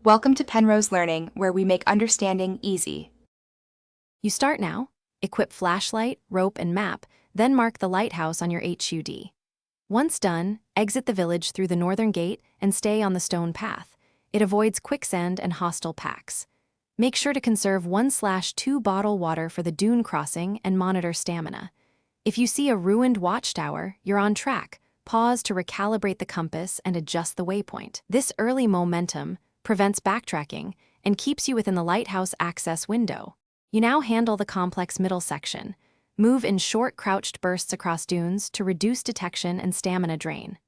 Welcome to Penrose Learning, where we make understanding easy. You start now, equip flashlight, rope, and map, then mark the lighthouse on your HUD. Once done, exit the village through the northern gate and stay on the stone path. It avoids quicksand and hostile packs. Make sure to conserve 1/2 bottle water for the dune crossing and monitor stamina. If you see a ruined watchtower, you're on track. Pause to recalibrate the compass and adjust the waypoint. This early momentum prevents backtracking and keeps you within the lighthouse access window. You now handle the complex middle section. Move in short crouched bursts across dunes to reduce detection and stamina drain.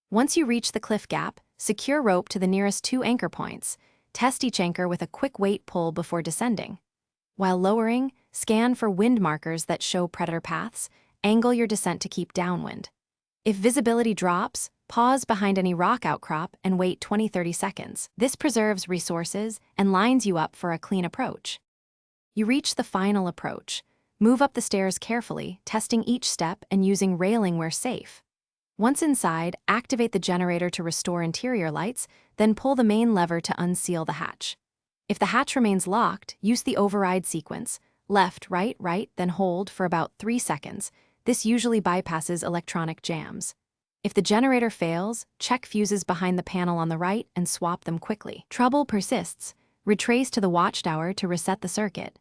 Once you reach the cliff gap, secure rope to the nearest 2 anchor points. Test each anchor with a quick weight pull before descending. While lowering, scan for wind markers that show predator paths. Angle your descent to keep downwind. If visibility drops, pause behind any rock outcrop and wait 20-30 seconds. This preserves resources and lines you up for a clean approach. You reach the final approach. Move up the stairs carefully, testing each step and using railing where safe. Once inside, activate the generator to restore interior lights, then pull the main lever to unseal the hatch. If the hatch remains locked, use the override sequence. Left, right, then hold for about 3 seconds. This usually bypasses electronic jams. If the generator fails, check fuses behind the panel on the right and swap them quickly. Trouble persists. Retrace to the watchtower to reset the circuit.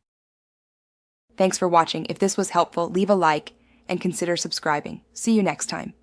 Thanks for watching. If this was helpful, leave a like and consider subscribing. See you next time.